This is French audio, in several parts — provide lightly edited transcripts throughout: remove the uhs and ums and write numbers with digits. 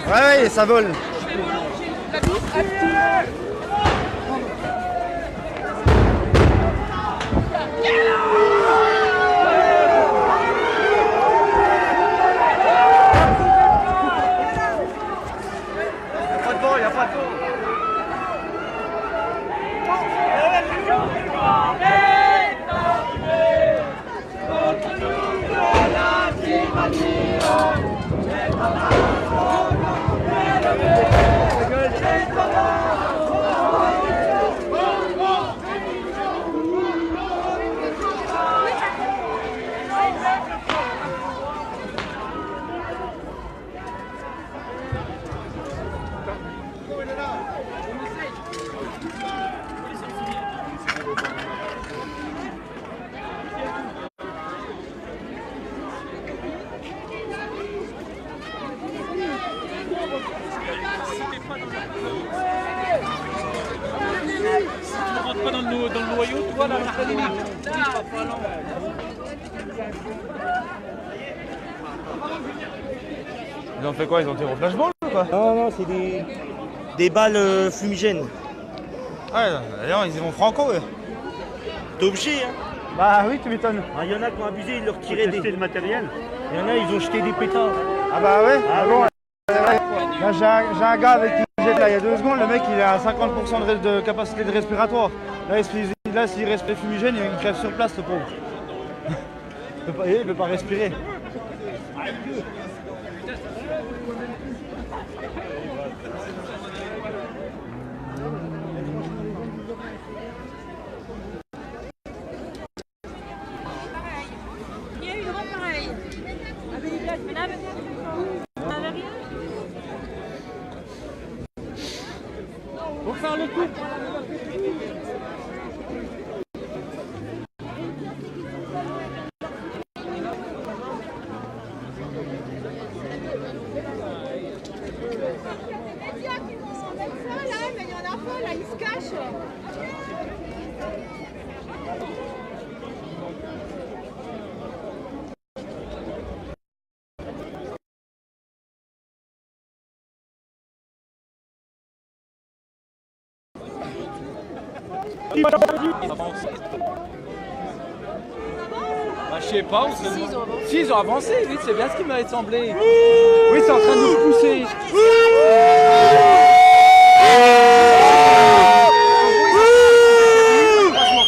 Ouais, ça vole. Pas dans le noyau, tu vois, là, la limite. Ils ont fait quoi? Ils ont tiré au flashball ou quoi? Non, c'est des balles fumigènes. Ouais, d'ailleurs, ils y vont franco, eux. T'es obligé, hein. Bah oui, tu m'étonnes. Il y en a qui ont abusé, ils leur tiraient le matériel. Il y en a, ils ont jeté des pétards. Ah bah ouais. Ah bon. Là, j'ai un gars avec qui j'ai là il y a 2 secondes, le mec il a 50% de capacité de respiratoire. Là, s'il respire fumigène, il crève sur place, le pauvre. Il peut pas respirer. Il y a eu une robe pareille. Avec des glaces, mais là, on n'avait rien. Faut faire le coup. Mais il y en a pas, là, ils se cachent. Bah, je sais pas, si ils ont avancé, oui, c'est bien ce qui m'avait semblé. Oui, c'est en train de nous pousser.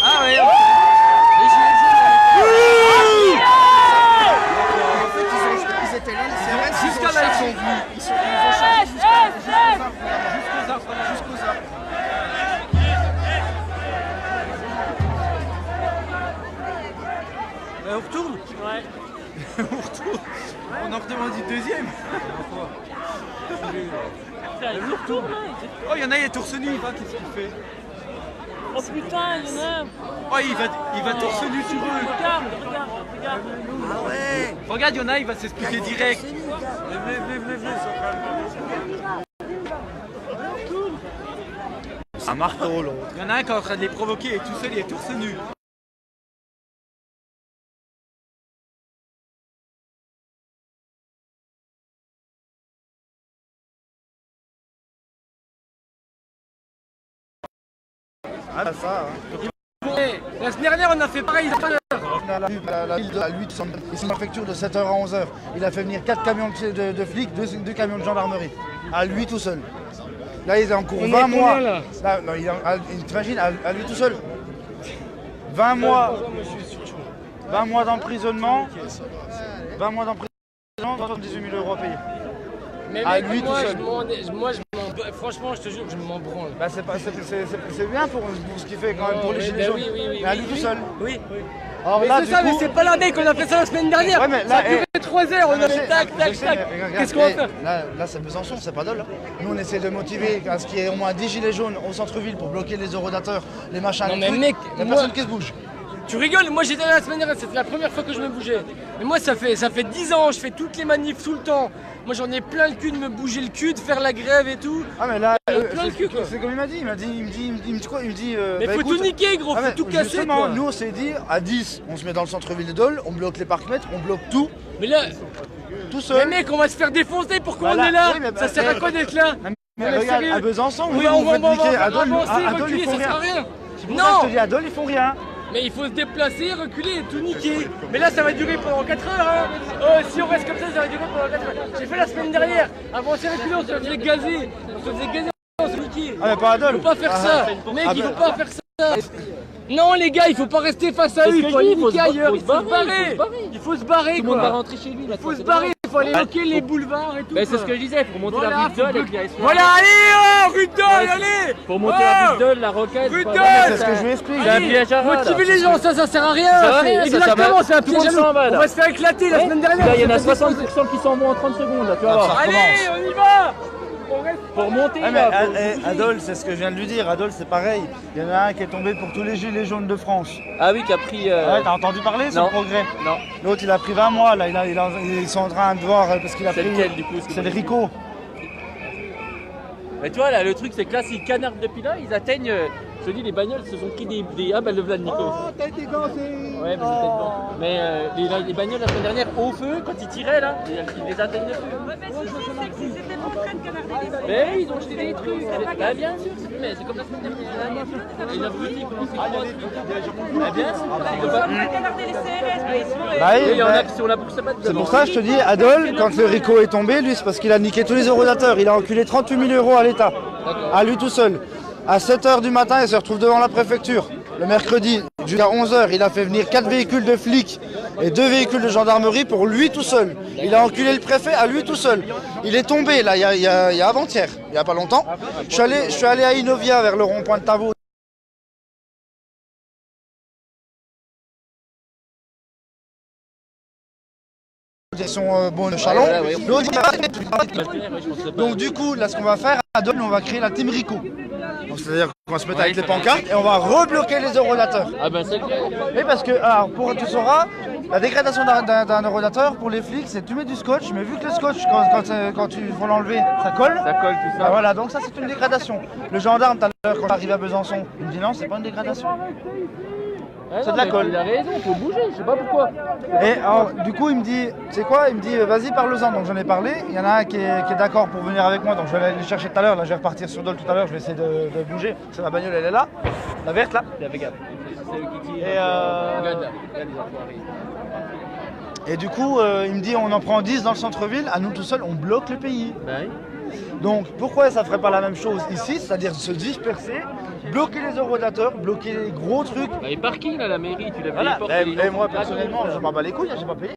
Ah ouais. Les gilets jaunes, en fait, ils étaient là, les CRS, jusqu'à là, ils sont venus. Ils ont chargé jusqu'aux arbres. On retourne? Ouais. On retourne. On en redemande une deuxième. Il retourne, là. Oh, il y en a, il est torse nu, qu'est-ce qu'il fait? Oh putain, il y en a. Oh, il va torse nu sur eux. Regarde. Ah ouais. Regarde, il y en a, il va s'expliquer direct. Venez. Un marteau, l'autre. Il y en a un qui est en train de les provoquer et tout seul, il est torse nu. Ah, ça, hein. La semaine dernière, on a fait pareil. La ville de 8, c'est une préfecture de 7h à 11h. Il a fait venir 4 camions de flics, 2 camions de gendarmerie. À lui tout seul. Là, il est en cours 20 mois. Là, non, t'imagines, à lui tout seul. 20 mois. 20 mois d'emprisonnement. 20 mois d'emprisonnement, 78 000 € payés. Mais à mec, lui tout seul. Franchement, je te jure que je m'en branle. Bah, c'est bien pour ce qu'il fait quand même pour les gilets jaunes. Oui, mais à lui tout seul. Oui. Alors Mais là, c'est du ça, coup, mais c'est pas la mec, on a fait ça la semaine dernière. Ouais, mais ça a là, duré 3 heures, on je a sais, fait tac. regarde, Qu'est-ce qu'on va faire? Là, c'est Besançon, c'est pas Dole. Nous, on essaie de motiver à ce qu'il y ait au moins 10 gilets jaunes au centre-ville pour bloquer les eurodateurs, les machins. Non, les mais trucs. mec, il y a moi- personne qui se bouge. Tu rigoles, moi j'étais là la semaine dernière, c'était la première fois que je me bougeais. Mais moi ça fait 10 ans, je fais toutes les manifs tout le temps. Moi j'en ai plein le cul de me bouger le cul, de faire la grève et tout. Ah mais là, plein le cul, quoi. c'est comme il m'a dit, il me dit quoi? Il me dit. Mais faut tout niquer gros, faut tout casser justement, quoi. nous on s'est dit à 10, on se met dans le centre-ville de Dole, on bloque les parcs-mètres, on bloque tout, Mais là, tout mais seul. mec, on va se faire défoncer, pourquoi Voilà. on est là? Oui, mais Ça sert à quoi d'être là? Mais mais regarde, sérieux. à Besançon, Oui, vous on vous faites niquer. À Dole, avancer, à Dole, reculer, ils font ça sert à rien. rien. C'est pour ça que je Non, te dis, à Dole, ils font rien. mais il faut se déplacer, reculer et tout niquer. Mais là, ça va durer pendant 4 heures. Hein. Oh, si on reste comme ça va durer pendant 4 heures. J'ai fait la semaine dernière. Avancer, reculer, on se faisait gazer. On se faisait gazer, on se niquait. Ah mais pas à Dole. Il faut pas faire ça. Mec, il faut pas faire ça. Non, les gars, il faut pas rester face à eux. Il faut aller niquer ailleurs. Il faut se barrer. Il faut se barrer. Tout le monde va rentrer chez lui. Il faut se barrer. Il faut aller bloquer les boulevards et tout. C'est ce que je disais, pour monter la rue de Dole et puis aller se faire- Voilà, allez, oh, rue de Dole, allez. Pour monter la rue de Dole, la roquette. Rue de voilà, Dole. C'est ce que je lui explique. Il y a un piège à rat, là. Motiver les gens, ça sert à rien. Ça sert à rien, ça, Exactement, ça c'est un tout le piège à monde nous. s'en va, là. On va se faire éclater la semaine dernière. Là, il y en a on s'est fait 60% qui s'en vont en 30 secondes, là, tu vas voir. Allez, on y va. On reste. Pour monter, Ah, là, mais faut- Adol, c'est ce que je viens de lui dire. Adol, c'est pareil. Il y en a un qui est tombé pour tous les gilets jaunes de France. Ah oui, qui a pris. Ouais, t'as entendu parler ce non. progrès? Non. L'autre, il a pris 20 mois. Là, ils sont en train de voir parce qu'il a C'est pris. lequel, du coup? C'est le Rico. Mais tu vois, là, le truc, c'est que là, s'ils canardent depuis là, ils atteignent. Je te dis, les bagnoles se sont pris des. Ah, bah le Vlad Nico. Oh, t'as été gancé. Ouais, mais c'était dedans. Mais les bagnoles la semaine dernière, au feu, quand ils tiraient, là, ils les atteignent plus. Ouais, mais si c'est que ils étaient en train de canarder les Mais ils ont jeté des trucs. Bah, bien sûr, mais c'est comme la semaine dernière. Et la boutique, comment c'est quoi? Bah, bien sûr. Ils ont canardé les CRS, mais ils sont Bah Et il y en a oui, qui sont là pour se battre. c'est pour ça que je te dis, Adol, quand le Rico est tombé, lui, c'est parce qu'il a niqué tous les eurodateurs. Il a enculé 38 000 euros à l'État. À lui tout seul. À 7h du matin, il se retrouve devant la préfecture. Le mercredi, jusqu'à 11h, il a fait venir 4 véhicules de flics et 2 véhicules de gendarmerie pour lui tout seul. Il a enculé le préfet à lui tout seul. Il est tombé là, il y a avant-hier, il n'y a pas longtemps. Je suis allé à Inovia vers le rond-point de Tavo. Direction Beaune-Chalon. L'autre, donc du coup, là ce qu'on va faire à Dole, on va créer la team Rico. Donc c'est-à-dire qu'on va se mettre avec les pancartes et on va rebloquer les eurodateurs. Ah, ben c'est clair. Oui, parce que, alors, tu sauras, la dégradation d'un eurodateur pour les flics, c'est tu mets du scotch, mais vu que le scotch, quand tu faut l'enlever, ça colle. Ça colle tout Ah, ça. voilà, donc ça c'est une dégradation. Le gendarme, tout à l'heure, quand j'arrive à Besançon, il me dit non, c'est pas une dégradation. C'est de la colle. Il a raison, faut bouger, je sais pas pourquoi. Et alors, du coup, il me dit, tu sais quoi? Il me dit, vas-y, parle-en. Donc j'en ai parlé. Il y en a un qui est d'accord pour venir avec moi, donc je vais aller le chercher tout à l'heure. Là, je vais repartir sur Dole tout à l'heure. Je vais essayer de bouger. C'est ma bagnole, elle est là, la verte là. Regarde. C'est eux qui tirent. Et, Regarde là, regarde les enfoirés. et du coup, il me dit, on en prend 10 dans le centre-ville. À nous tout seuls, on bloque le pays. Bah oui. Donc pourquoi ça ferait pas la même chose ici, c'est-à-dire se disperser, bloquer les eurodateurs, bloquer les gros trucs. Bah, les parkings à la mairie, tu l'as payé Voilà. pour Et moi personnellement, je m'en bats les couilles, hein, j'ai pas payé.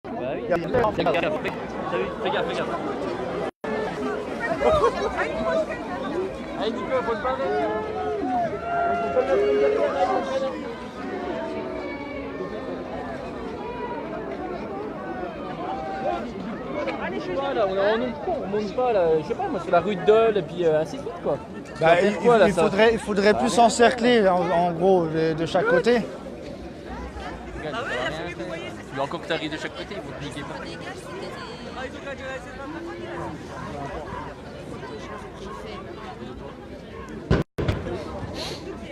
Bah oui. Fais gaffe, fais gaffe, fais gaffe. Allez, Nico, faut te barrer. Là, on monte pas là, je sais pas, moi c'est la rue de Dole et puis ainsi de suite quoi. Bah, Pourquoi, là, ça il faudrait plus s'encercler en gros de chaque côté. Regarde, ça va rien faire. Mais encore que t'arrives de chaque côté, il faut te niquer partout.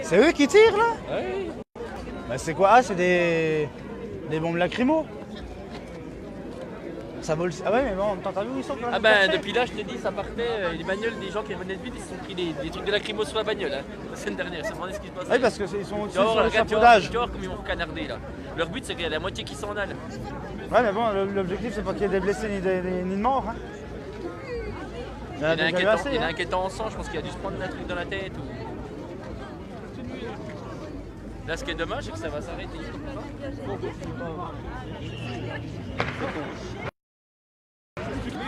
C'est eux qui tirent là? Ouais. Bah c'est quoi? Ah, c'est des bombes lacrymo. Ça vole. Ah ouais, mais bon, t'as vu où ils sont quand même? Ah ben depuis là je te dis ça partait, les bagnoles des gens qui revenaient de ville ils se sont pris des trucs de lacrymo sur la bagnole hein. La semaine dernière, je me demandais ce qui se passait. Oui, parce qu'ils sont aussi Tu vas sur voir, le regarde, tu chapeaudage. vas voir comme ils vont canarder là. Leur but c'est qu'il y a la moitié qui s'en aille. Ouais, mais bon, l'objectif c'est pas qu'il y ait des blessés ni de morts. Hein. Il y en a déjà eu assez. Il y en a hein. un qui est en sang, je pense qu'il a dû se prendre un truc dans la tête ou... Là ce qui est dommage c'est que ça va s'arrêter.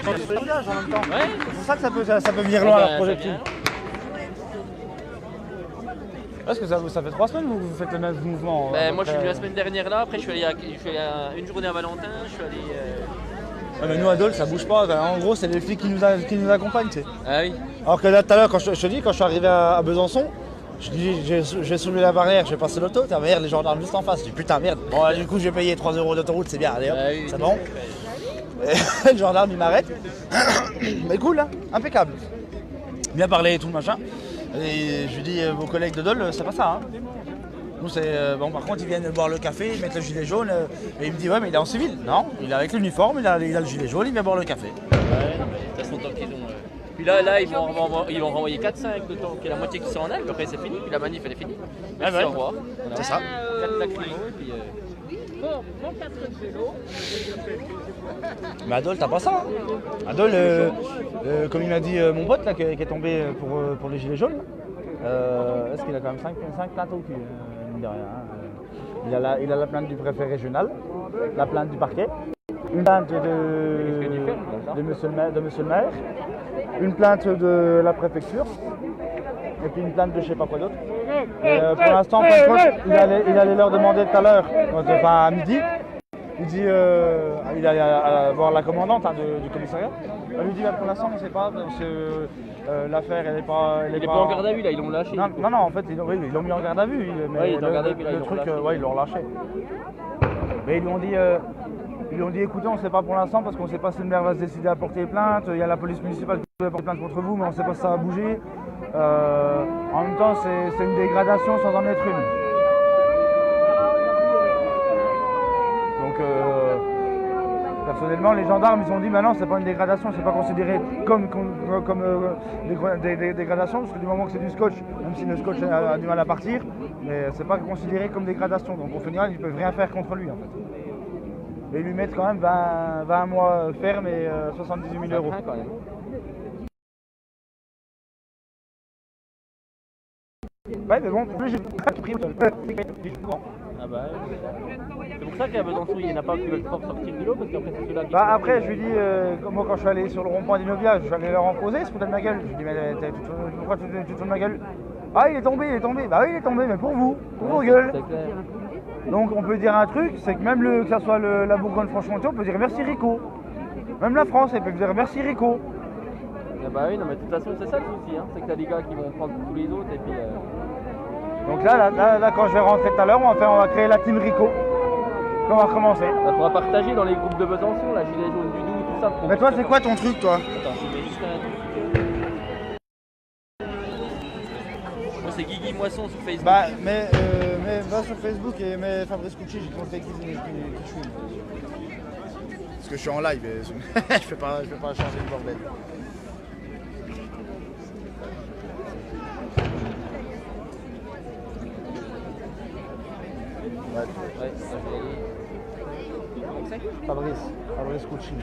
Sur le chapeaudage en même temps. Ouais. C'est pour ça que ça peut venir loin bah, leur projectile. ça Parce que ça fait 3 semaines que vous faites le même mouvement. Ben, moi je suis venu la semaine dernière là, après je suis allé une journée à Valentin, je suis allé... Ouais, mais nous à Dole ça bouge pas. En gros, c'est les flics qui nous accompagnent, tu sais. Ah oui. Alors que là tout à l'heure, quand je te dis, quand je suis arrivé à Besançon, je dis j'ai soulevé la barrière, je vais passer l'auto, t'as les gendarmes juste en face. Je dis putain merde. Bon là, du coup je vais payer 3 € d'autoroute, c'est bien, allez hop, Ah oui. c'est bon. Et le gendarme il m'arrête. Mais cool, hein, impeccable. Bien parlé et tout le machin. Et je lui dis, vos collègues de Dole, c'est pas ça. Hein. Nous, c'est bon. Par contre, ils viennent boire le café, ils mettent le gilet jaune. Et il me dit, ouais, mais il est en civil. Non, il est avec l'uniforme, il a le gilet jaune, il vient boire le café. Ouais, non, mais ça fait longtemps qu'ils ont. Puis là, ils vont renvoyer 4-5 le temps qu'il y a la moitié qui sont en Alpes, après c'est fini, puis la manif elle est finie. Merci, ouais. au revoir. C'est ça. 4 lacrymos, et puis. Bon 4 vélos. Mais à Dole, t'as pas ça. Hein. À Dole, comme il m'a dit mon pote là, qui est tombé pour les gilets jaunes, est-ce qu'il a quand même 5 plaintes au cul, mine de rien. Hein. Il a la plainte du préfet régional, la plainte du parquet, une plainte de monsieur le maire, une plainte de la préfecture, et puis une plainte de je sais pas quoi d'autre. Pour l'instant, il allait leur demander tout à l'heure, enfin à midi, il dit, il allait voir la commandante hein, du commissariat. Elle lui dit, bah, pour l'instant, on ne sait pas, parce que l'affaire, elle n'est pas... Il n'est pas en garde à vue, là, ils l'ont lâché. Non, en fait, ils l'ont mis en garde à vue. Mais le truc, ils l'ont lâché. Mais ils lui ont dit, écoutez, on ne sait pas pour l'instant, parce qu'on ne sait pas si le maire va se décider à porter plainte. Il y a la police municipale qui va porter plainte contre vous, mais on ne sait pas si ça va bouger. En même temps, c'est une dégradation sans en être une. Donc, personnellement, les gendarmes, ils ont dit, bah non, c'est pas une dégradation, c'est pas considéré comme des dégradations, parce que du moment que c'est du scotch, même si le scotch a du mal à partir, mais c'est pas considéré comme dégradation. Donc au final, ils peuvent rien faire contre lui, en fait. Et ils lui mettent quand même 20 mois ferme et 78 000 euros. Quand même. Ouais, mais bon, plus j'ai pris. Ah bah c'est pour ça qu'à Besançon, il n'y en a pas qui veulent sortir du lot, parce qu'après c'est ceux-là qui... Bah après, je lui dis, moi quand je suis allé sur le rond-point d'Inovia, je suis allé leur en poser, ils se foutaient de ma gueule. Je lui dis, mais pourquoi tu te fous de ma gueule? Ah, il est tombé. Bah oui, il est tombé, mais pour vous, pour vos gueules. C'est clair. Donc on peut dire un truc, c'est que même que ça soit la Bourgogne-Franche-Comté, on peut dire merci Rico. Même la France, elle peut dire merci Rico. Ah bah oui, non mais de toute façon c'est ça le souci, hein. C'est que t'as des gars qui vont prendre tous les autres et puis... Donc là, quand je vais rentrer tout à l'heure, on va créer la team Rico. Puis on va recommencer. Il faudra partager dans les groupes de Besançon, la gilet jaune du Doubs, tout ça. Mais toi, c'est quoi ton truc, toi? Attends, je mets juste un truc. Moi c'est Guigui Moisson sur Facebook. Bah, mais va sur Facebook et mets Fabrice Cucci, j'ai montré qui je suis. Parce que je suis en live et je peux pas changer le bordel. Ouais, Fabrice Cucci.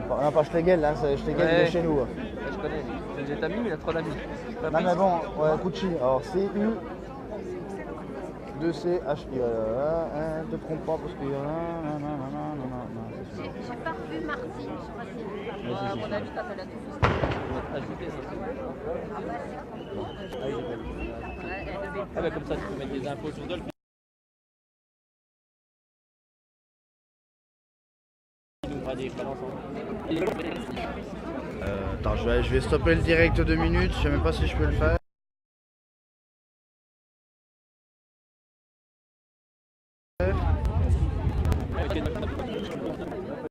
Non, pas Schlegel, hein, Schlegel il est chez nous. Ouais, je connais. C'est des amis, mais il a trop d'amis. Non mais bon, ouais, Cucci, alors C-U 2-C-H-I, ne te trompe pas parce qu'il y a J'ai pas revu Martine, je sais pas si... À mon avis, quand elle a tout fait. Ajouter ça. Ouais, elle devait... Ah bah comme ça tu peux mettre des infos sur Dole. Attends, je vais stopper le direct 2 minutes, je sais même pas si je peux le faire.